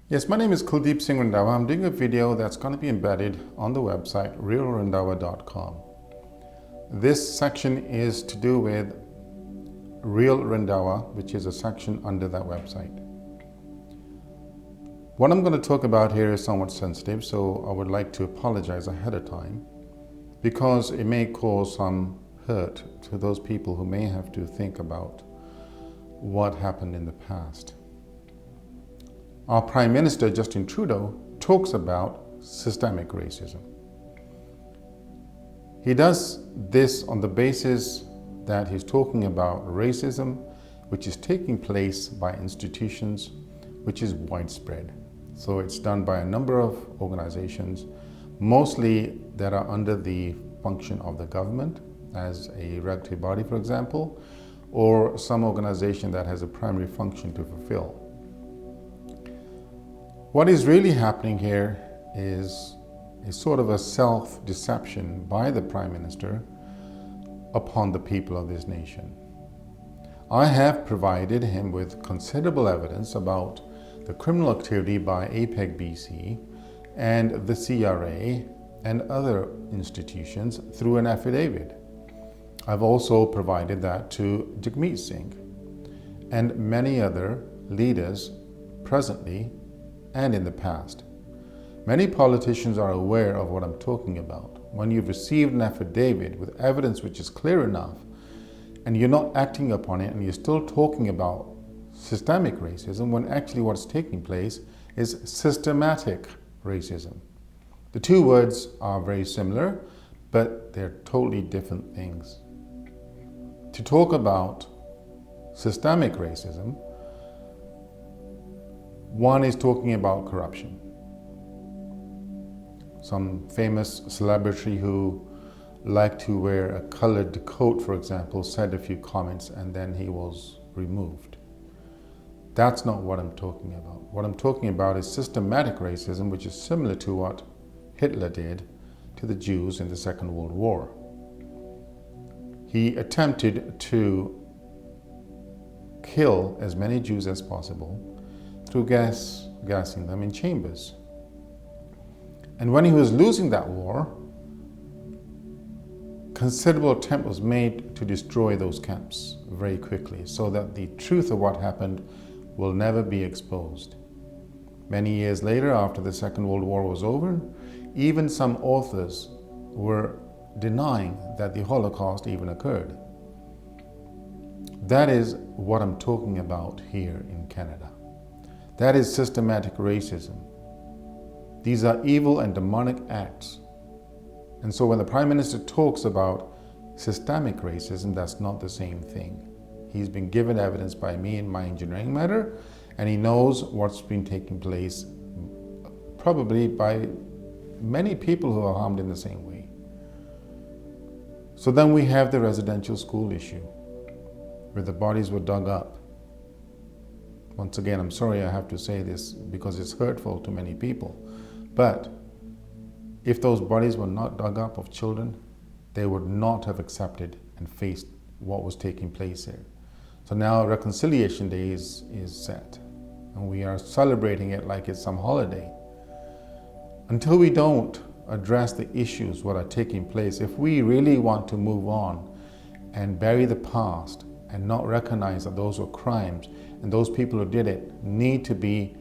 Yes, my name is Realrandhawa. I'm doing a video that's going to be embedded on the website realrandhawa.com. This section is to do with Realrandhawa, which is a section under that website. What I'm going to talk about here is somewhat sensitive, so I would like to apologize ahead of time because it may cause some hurt to those people who may have to think about what happened in the past. Our Prime Minister, Justin Trudeau, talks about systemic racism. He does this on the basis that he's talking about racism which is taking place by institutions which is widespread. So it's done by a number of organizations, mostly that are under the function of the government as a regulatory body, for example, or some organization that has a primary function to fulfill. What is really happening here is a sort of a self-deception by the Prime Minister upon the people of this nation. I have provided him with considerable evidence about the criminal activity by APEC BC and the CRA and other institutions through an affidavit. I've also provided that to Jagmeet Singh and many other leaders presently and in the past. Many politicians are aware of what I'm talking about. When you've received an affidavit with evidence which is clear enough and you're not acting upon it and you're still talking about systemic racism when actually what's taking place is systematic racism. The two words are very similar, but they're totally different things. To talk about systemic racism, one is talking about corruption. Some famous celebrity who liked to wear a colored coat, for example, said a few comments and then he was removed. That's not what I'm talking about. What I'm talking about is systematic racism, which is similar to what Hitler did to the Jews in the Second World War. He attempted to kill as many Jews as possible through gassing them in chambers. And when he was losing that war, considerable attempt was made to destroy those camps very quickly so that the truth of what happened will never be exposed. Many years later, after the Second World War was over, even some authors were denying that the Holocaust even occurred. That is what I'm talking about here in Canada. That is systematic racism. These are evil and demonic acts. And so when the Prime Minister talks about systemic racism, that's not the same thing. He's been given evidence by me in my engineering matter, and he knows what's been taking place probably by many people who are harmed in the same way. So then we have the residential school issue, where the bodies were dug up. Once again, I'm sorry I have to say this because it's hurtful to many people. But if those bodies were not dug up of children, they would not have accepted and faced what was taking place here. So now Reconciliation Day is set, and we are celebrating it like it's some holiday. Until we don't address the issues what are taking place, if we really want to move on and bury the past and not recognize that those were crimes and those people who did it need to be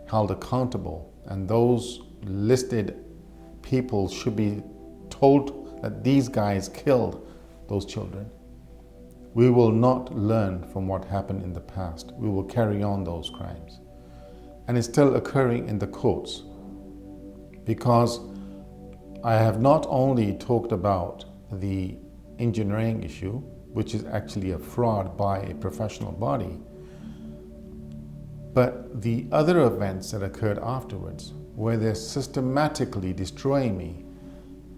held accountable, and those listed people should be told that these guys killed those children, we will not learn from what happened in the past. We will carry on those crimes. And it's still occurring in the courts, because I have not only talked about the engineering issue, which is actually a fraud by a professional body, but the other events that occurred afterwards, where they're systematically destroying me,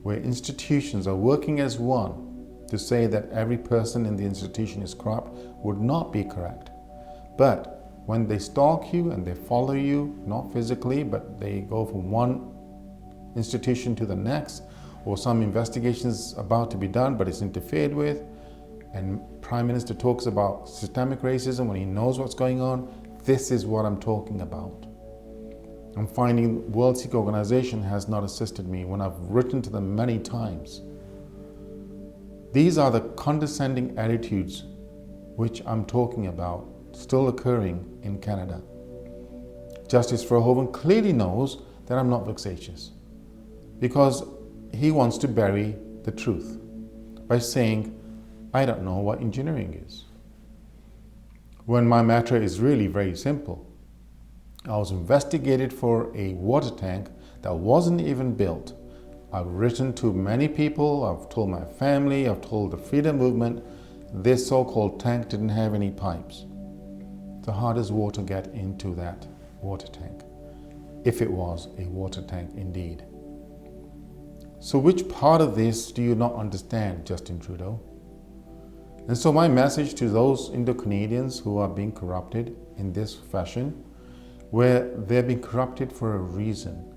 where institutions are working as one to say that every person in the institution is corrupt, would not be correct. But when they stalk you and they follow you, not physically, but they go from one institution to the next, or some investigation is about to be done but it's interfered with, and Prime Minister talks about systemic racism when he knows what's going on, this is what I'm talking about. I'm finding World Sikh Organization has not assisted me when I've written to them many times. These are the condescending attitudes which I'm talking about still occurring in Canada. Justice Verhoeven clearly knows that I'm not vexatious because he wants to bury the truth by saying, I don't know what engineering is. When my matter is really very simple. I was investigated for a water tank that wasn't even built. I've written to many people, I've told my family, I've told the freedom movement, this so-called tank didn't have any pipes. So how does water get into that water tank? If it was a water tank indeed. So which part of this do you not understand, Justin Trudeau? And so my message to those Indo-Canadians who are being corrupted in this fashion, where they're being corrupted for a reason.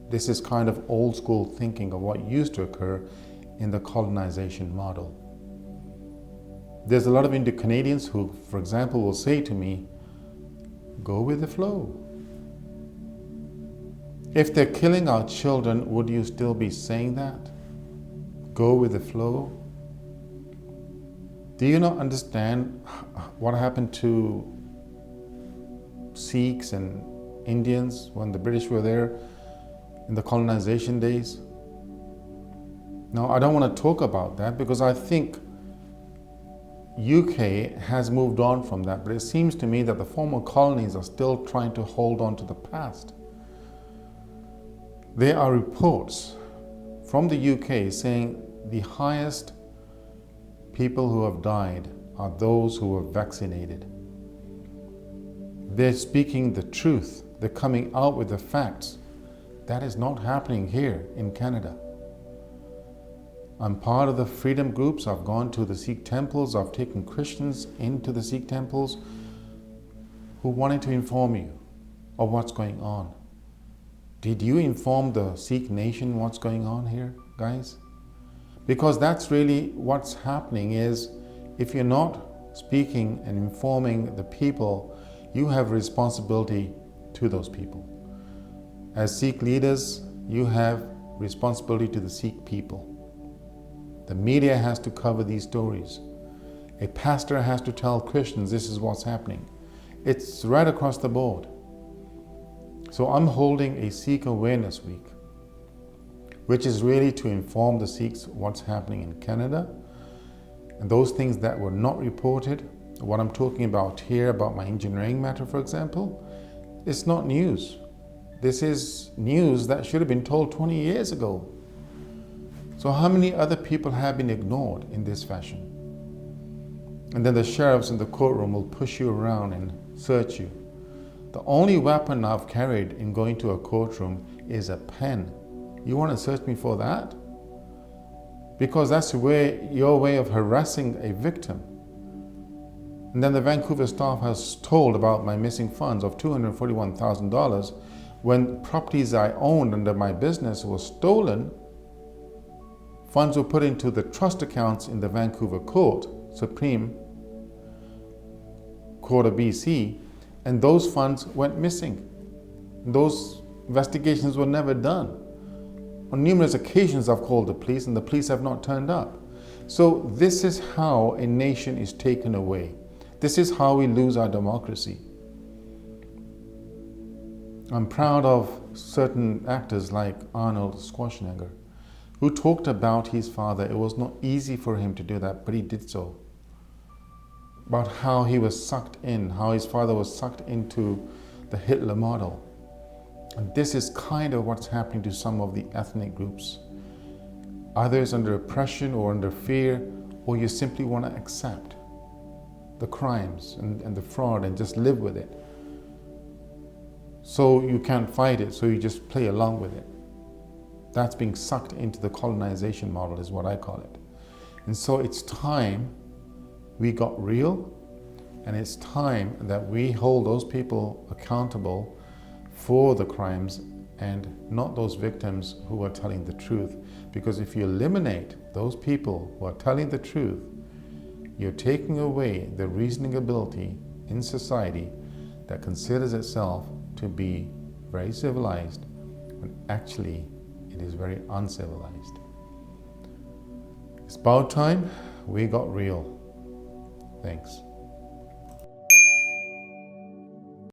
This is kind of old school thinking of what used to occur in the colonization model. There's a lot of Indo-Canadians who, for example, will say to me, go with the flow. If they're killing our children, would you still be saying that? Go with the flow? Do you not understand what happened to Sikhs and Indians when the British were there in the colonization days? Now, I don't want to talk about that because I think UK has moved on from that, but it seems to me that the former colonies are still trying to hold on to the past. There are reports from the UK saying the highest people who have died are those who were vaccinated. They're speaking the truth. They're coming out with the facts. That is not happening here in Canada. I'm part of the freedom groups. I've gone to the Sikh temples. I've taken Christians into the Sikh temples who wanted to inform you of what's going on. Did you inform the Sikh nation what's going on here, guys? Because that's really what's happening is, if you're not speaking and informing the people, you have responsibility to those people. As Sikh leaders, you have responsibility to the Sikh people. The media has to cover these stories. A pastor has to tell Christians this is what's happening. It's right across the board. So I'm holding a Sikh Awareness Week, which is really to inform the Sikhs what's happening in Canada and those things that were not reported. What I'm talking about here, about my engineering matter, for example, it's not news. This is news that should have been told 20 years ago. So how many other people have been ignored in this fashion? And then the sheriffs in the courtroom will push you around and search you. The only weapon I've carried in going to a courtroom is a pen. You want to search me for that? Because that's your way of harassing a victim. And then the Vancouver staff has told about my missing funds of $241,000 when properties I owned under my business were stolen. Funds were put into the trust accounts in the Vancouver Court, Supreme Court of BC, and those funds went missing. Those investigations were never done. On numerous occasions I've called the police and the police have not turned up. So this is how a nation is taken away. This is how we lose our democracy. I'm proud of certain actors like Arnold Schwarzenegger, who talked about his father. It was not easy for him to do that, but he did so. About how he was sucked in, how his father was sucked into the Hitler model. And this is kind of what's happening to some of the ethnic groups. Others under oppression or under fear, or you simply want to accept the crimes and the fraud and just live with it. So you can't fight it, so you just play along with it. That's being sucked into the colonization model is what I call it. And so it's time we got real, and it's time that we hold those people accountable for the crimes and not those victims who are telling the truth. Because if you eliminate those people who are telling the truth, you're taking away the reasoning ability in society that considers itself to be very civilized, when actually it is very uncivilized. It's about time we got real. Thanks.